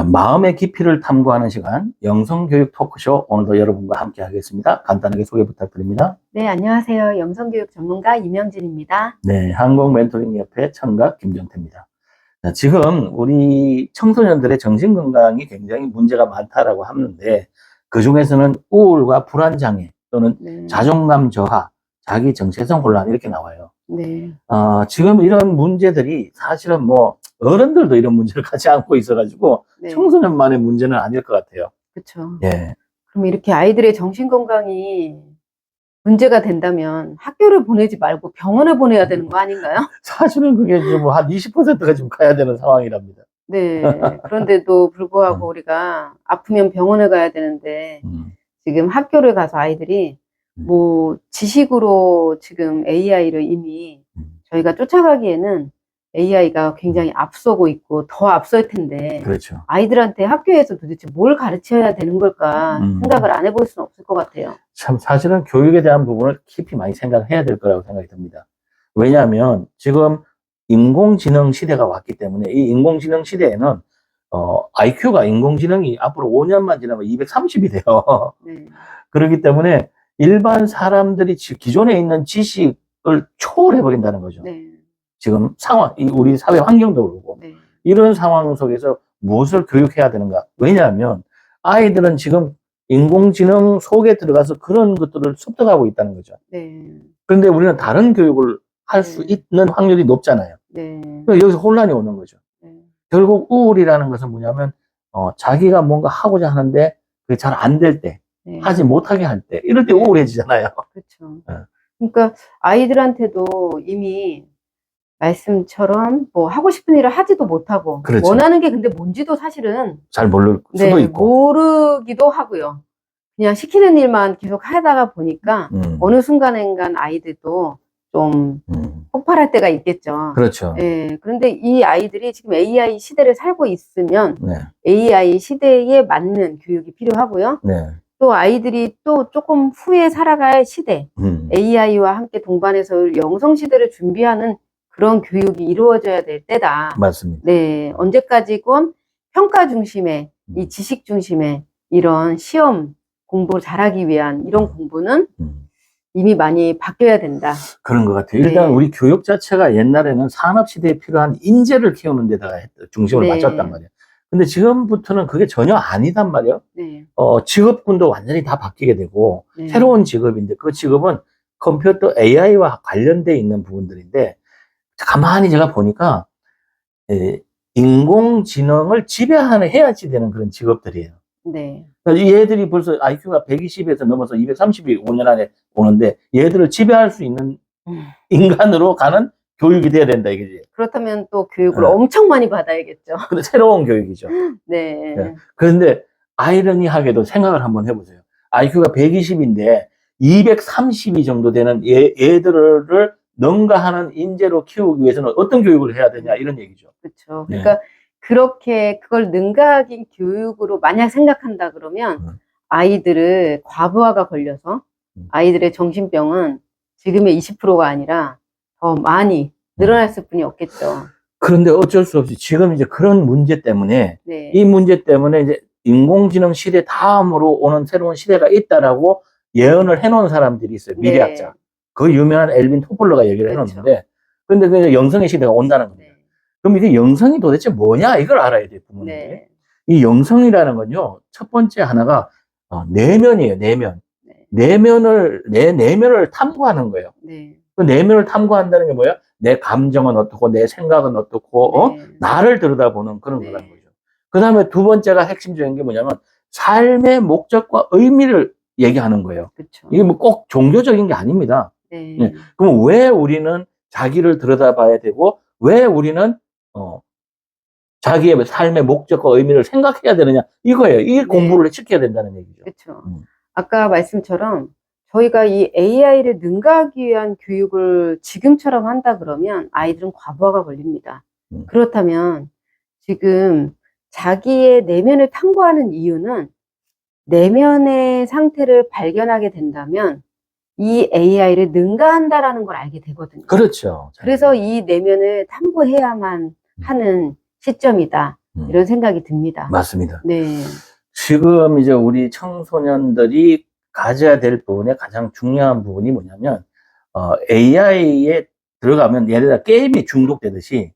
자, 마음의 깊이를 탐구하는 시간, 영성교육 토크쇼, 오늘도 여러분과 함께 하겠습니다. 간단하게 소개 부탁드립니다. 네, 안녕하세요. 영성교육 전문가 이명진입니다. 네, 한국멘토링협회 청각 김정태입니다. 자, 지금 우리 청소년들의 정신건강이 굉장히 문제가 많다라고 하는데, 그 중에서는 우울과 불안장애 또는 네. 자존감 저하, 자기 정체성 혼란 이렇게 나와요. 네. 지금 이런 문제들이 사실은 뭐 어른들도 이런 문제를 같이 안고 있어가지고 네. 청소년만의 문제는 아닐 것 같아요. 그렇죠. 예. 그럼 이렇게 아이들의 정신건강이 문제가 된다면 학교를 보내지 말고 병원을 보내야 되는 거 아닌가요? 사실은 그게 지금 한 20%가 지금 가야 되는 상황이랍니다. 네. 그런데도 불구하고 우리가 아프면 병원을 가야 되는데 지금 학교를 가서 아이들이 뭐 지식으로 지금 AI를 이미 저희가 쫓아가기에는 AI가 굉장히 앞서고 있고 더 앞설 텐데 그렇죠. 아이들한테 학교에서 도대체 뭘 가르쳐야 되는 걸까 생각을 안 해볼 수는 없을 것 같아요. 참 사실은 교육에 대한 부분을 깊이 많이 생각해야 될 거라고 생각이 듭니다. 왜냐하면 지금 인공지능 시대가 왔기 때문에 이 인공지능 시대에는 IQ가 인공지능이 앞으로 5년만 지나면 230이 돼요. 네. 그렇기 때문에 일반 사람들이 기존에 있는 지식을 초월해버린다는 거죠. 네. 지금 상황, 우리 사회 환경도 그렇고 네. 이런 상황 속에서 무엇을 교육해야 되는가? 왜냐하면 아이들은 지금 인공지능 속에 들어가서 그런 것들을 습득하고 있다는 거죠. 네. 그런데 우리는 다른 교육을 할 수 있는 확률이 높잖아요. 네. 그러니까 여기서 혼란이 오는 거죠. 네. 결국 우울이라는 것은 뭐냐면 자기가 뭔가 하고자 하는데 그게 잘 안 될 때, 네. 하지 못하게 할 때, 이럴 때 네. 우울해지잖아요. 그렇죠. 네. 그러니까 아이들한테도 이미 말씀처럼 뭐 하고 싶은 일을 하지도 못하고 그렇죠. 원하는 게 근데 뭔지도 사실은 잘 모를 수도 있고. 모르기도 하고요. 그냥 시키는 일만 계속 하다가 보니까 어느 순간인간 아이들도 좀 폭발할 때가 있겠죠. 그렇죠. 예, 그런데 이 아이들이 지금 AI 시대를 살고 있으면 네. AI 시대에 맞는 교육이 필요하고요. 네. 또 아이들이 또 조금 후에 살아갈 시대, AI와 함께 동반해서 영성 시대를 준비하는 그런 교육이 이루어져야 될 때다. 맞습니다. 네, 언제까지건 평가 중심의 이 지식 중심의 이런 시험 공부 잘하기 위한 이런 공부는 이미 많이 바뀌어야 된다. 그런 것 같아요. 일단 네. 우리 교육 자체가 옛날에는 산업시대에 필요한 인재를 키우는 데다가 중심을 네. 맞췄단 말이에요. 근데 지금부터는 그게 전혀 아니단 말이에요. 네. 직업군도 완전히 다 바뀌게 되고 네. 새로운 직업인데 그 직업은 컴퓨터 AI와 관련돼 있는 부분들인데 가만히 제가 보니까 인공지능을 지배해야지 되는 그런 직업들이에요. 네. 그러니까 이 애들이 벌써 IQ가 120에서 넘어서 230이 5년 안에 오는데 얘들을 지배할 수 있는 인간으로 가는 교육이 돼야 된다 이거지. 그렇다면 또 교육을 엄청 많이 받아야겠죠. 근데 새로운 교육이죠. 네. 네. 그런데 아이러니하게도 생각을 한번 해보세요. IQ가 120인데 232 정도 되는 얘들을 능가하는 인재로 키우기 위해서는 어떤 교육을 해야 되냐 이런 얘기죠. 그렇죠. 네. 그러니까 그렇게 그걸 능가하기 교육으로 만약 생각한다 그러면 아이들을 과부하가 걸려서 아이들의 정신병은 지금의 20%가 아니라 더 많이 늘어났을 뿐이 없겠죠. 그런데 어쩔 수 없이 지금 이제 그런 문제 때문에 네. 이 문제 때문에 이제 인공지능 시대 다음으로 오는 새로운 시대가 있다라고 예언을 해놓은 사람들이 있어요. 미래학자. 네. 그 유명한 엘빈 토플러가 얘기를 해놓는데, 그런데 그 영성의 시대가 온다는 겁니다. 네. 그럼 이게 영성이 도대체 뭐냐 이걸 알아야 돼요, 부모님이. 네. 이 영성이라는 건요, 첫 번째 하나가 내면이에요, 내면. 네. 내 내면을 탐구하는 거예요. 네. 그 내면을 탐구한다는 게 뭐야? 내 감정은 어떻고, 내 생각은 어떻고, 네. 나를 들여다보는 그런 네. 거라는 거죠. 그 다음에 두 번째가 핵심적인 게 뭐냐면, 삶의 목적과 의미를 얘기하는 거예요. 그렇죠. 이게 뭐 꼭 종교적인 게 아닙니다. 네. 네. 그럼 왜 우리는 자기를 들여다봐야 되고, 왜 우리는, 자기의 삶의 목적과 의미를 생각해야 되느냐, 이거예요. 이 네. 공부를 시켜야 된다는 얘기죠. 그렇죠. 아까 말씀처럼 저희가 이 AI를 능가하기 위한 교육을 지금처럼 한다 그러면 아이들은 과부하가 걸립니다. 그렇다면 지금 자기의 내면을 탐구하는 이유는 내면의 상태를 발견하게 된다면 이 AI를 능가한다라는 걸 알게 되거든요. 그렇죠. 그래서 이 내면을 탐구해야만 하는 시점이다. 이런 생각이 듭니다. 맞습니다. 네. 지금 이제 우리 청소년들이 가져야 될 부분의 가장 중요한 부분이 뭐냐면, AI에 들어가면 예를 들어 게임에 중독되듯이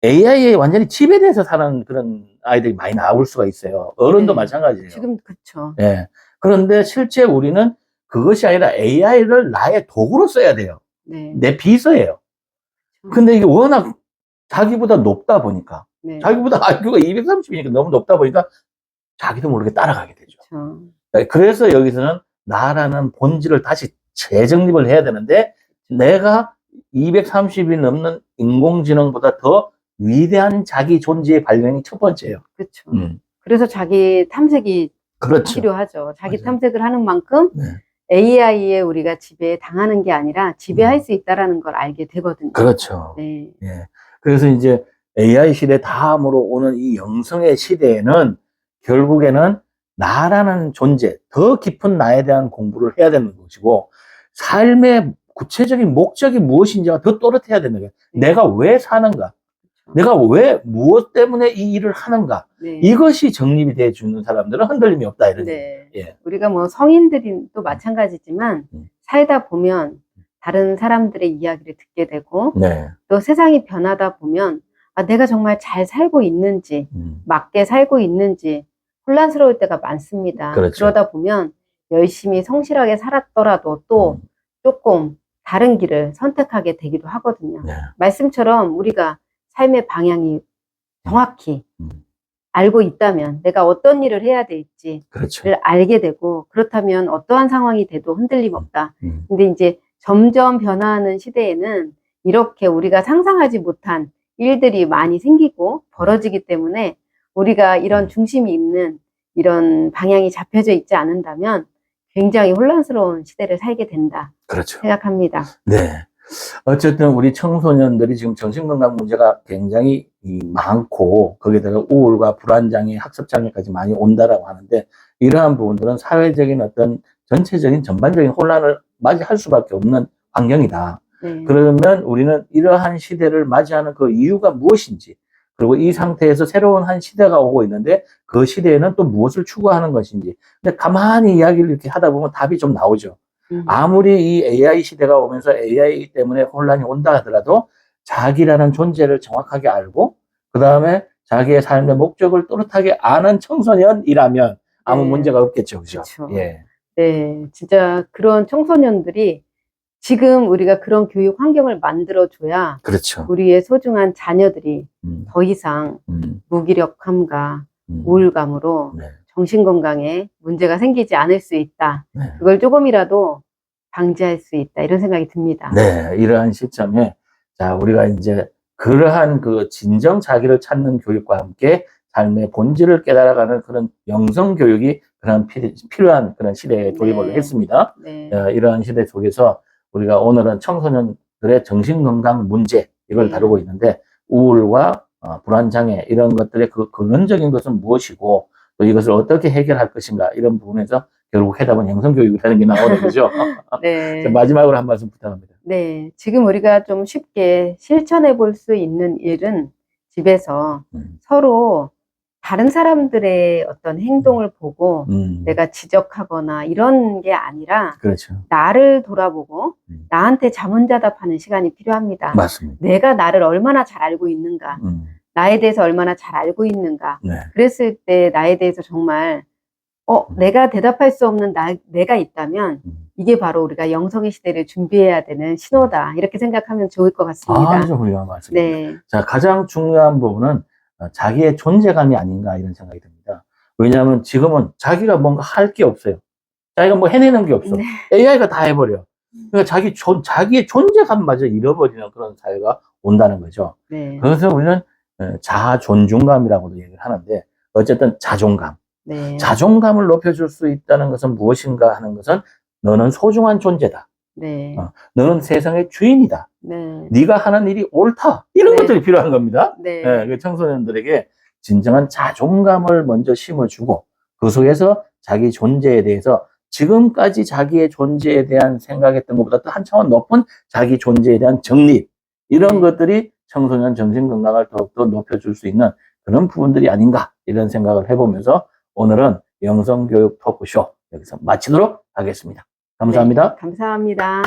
AI에 완전히 지배돼서 사는 그런 아이들이 많이 나올 수가 있어요. 어른도 네. 마찬가지예요. 지금 그쵸. 예. 그런데 실제 우리는 그것이 아니라 AI를 나의 도구로 써야 돼요. 네. 내 비서예요. 근데 이게 워낙 자기보다 높다 보니까, 네. 자기보다 IQ가 230이니까 너무 높다 보니까 자기도 모르게 따라가게 되죠. 그쵸. 그래서 여기서는 나라는 본질을 다시 재정립을 해야 되는데, 내가 230이 넘는 인공지능보다 더 위대한 자기 존재의 발견이 첫 번째예요. 그쵸. 그래서 자기 탐색이 그렇죠. 필요하죠. 자기 맞아요. 탐색을 하는 만큼 네. AI에 우리가 지배 당하는 게 아니라 지배할 수 있다라는 걸 알게 되거든요. 그렇죠. 네. 예. 그래서 이제 AI 시대 다음으로 오는 이 영성의 시대에는 결국에는 나라는 존재, 더 깊은 나에 대한 공부를 해야 되는 것이고, 삶의 구체적인 목적이 무엇인지가 더 또렷해야 되는 거예요. 내가 왜 사는가? 내가 왜, 무엇 때문에 이 일을 하는가? 네. 이것이 정립이 돼 주는 사람들은 흔들림이 없다, 이런 네. 예. 우리가 뭐 성인들이 또 마찬가지지만 살다 보면 다른 사람들의 이야기를 듣게 되고 네. 또 세상이 변하다 보면 아, 내가 정말 잘 살고 있는지 맞게 살고 있는지 혼란스러울 때가 많습니다. 그렇죠. 그러다 보면 열심히 성실하게 살았더라도 또 조금 다른 길을 선택하게 되기도 하거든요. 네. 말씀처럼 우리가 삶의 방향이 정확히 알고 있다면 내가 어떤 일을 해야 될지를 그렇죠. 알게 되고, 그렇다면 어떠한 상황이 돼도 흔들림 없다. 근데 이제 점점 변화하는 시대에는 이렇게 우리가 상상하지 못한 일들이 많이 생기고 벌어지기 때문에 우리가 이런 중심이 있는 이런 방향이 잡혀져 있지 않는다면 굉장히 혼란스러운 시대를 살게 된다. 그렇죠. 생각합니다. 네. 어쨌든 우리 청소년들이 지금 정신건강 문제가 굉장히 많고, 거기에다가 우울과 불안장애, 학습장애까지 많이 온다라고 하는데, 이러한 부분들은 사회적인 어떤 전체적인 전반적인 혼란을 맞이할 수밖에 없는 환경이다. 네. 그러면 우리는 이러한 시대를 맞이하는 그 이유가 무엇인지, 그리고 이 상태에서 새로운 한 시대가 오고 있는데 그 시대에는 또 무엇을 추구하는 것인지. 근데 가만히 이야기를 이렇게 하다 보면 답이 좀 나오죠. 아무리 이 AI 시대가 오면서 AI 때문에 혼란이 온다 하더라도 자기라는 존재를 정확하게 알고, 그 다음에 자기의 삶의 목적을 또렷하게 아는 청소년이라면 아무 네. 문제가 없겠죠. 그죠? 그렇죠. 예. 네, 진짜 그런 청소년들이 지금 우리가 그런 교육 환경을 만들어줘야 그렇죠. 우리의 소중한 자녀들이 더 이상 무기력함과 우울감으로 네. 정신건강에 문제가 생기지 않을 수 있다. 네. 그걸 조금이라도 방지할 수 있다. 이런 생각이 듭니다. 네, 이러한 시점에, 자, 우리가 이제 그러한 그 진정 자기를 찾는 교육과 함께 삶의 본질을 깨달아가는 그런 영성 교육이 그런 필요한 그런 시대에 돌입을 네. 했습니다. 네. 이러한 시대 속에서 우리가 오늘은 청소년들의 정신건강 문제, 이걸 네. 다루고 있는데, 우울과 불안장애, 이런 것들의 그 근원적인 것은 무엇이고, 또 이것을 어떻게 해결할 것인가, 이런 부분에서 결국 해답은 영성교육이라는 게 나오는 거죠. 네. 마지막으로 한 말씀 부탁합니다. 네. 지금 우리가 좀 쉽게 실천해 볼 수 있는 일은 집에서 서로 다른 사람들의 어떤 행동을 보고 내가 지적하거나 이런 게 아니라 그렇죠. 나를 돌아보고 나한테 자문자답하는 시간이 필요합니다. 맞습니다. 내가 나를 얼마나 잘 알고 있는가, 나에 대해서 얼마나 잘 알고 있는가. 네. 그랬을 때 나에 대해서 정말 내가 대답할 수 없는 내가 있다면 이게 바로 우리가 영성의 시대를 준비해야 되는 신호다. 이렇게 생각하면 좋을 것 같습니다. 아주 훌륭한 말씀입니다. 네. 자, 가장 중요한 부분은 자기의 존재감이 아닌가, 이런 생각이 듭니다. 왜냐하면 지금은 자기가 뭔가 할 게 없어요. 자기가 뭐 해내는 게 없어. 네. AI가 다 해버려. 그러니까 자기의 존재감마저 잃어버리는 그런 사회가 온다는 거죠. 네. 그래서 우리는 자아 존중감이라고도 얘기를 하는데, 어쨌든 자존감. 네. 자존감을 높여줄 수 있다는 것은 무엇인가 하는 것은, 너는 소중한 존재다. 네. 너는 세상의 주인이다. 네. 네가 하는 일이 옳다. 이런 네. 것들이 필요한 겁니다. 네. 그 청소년들에게 진정한 자존감을 먼저 심어주고, 그 속에서 자기 존재에 대해서 지금까지 자기의 존재에 대한 생각했던 것보다 또 한 차원 높은 자기 존재에 대한 정립, 이런 것들이 청소년 정신건강을 더욱더 높여줄 수 있는 그런 부분들이 아닌가 이런 생각을 해보면서 오늘은 영성교육 토크쇼 여기서 마치도록 하겠습니다. 감사합니다. 네, 감사합니다.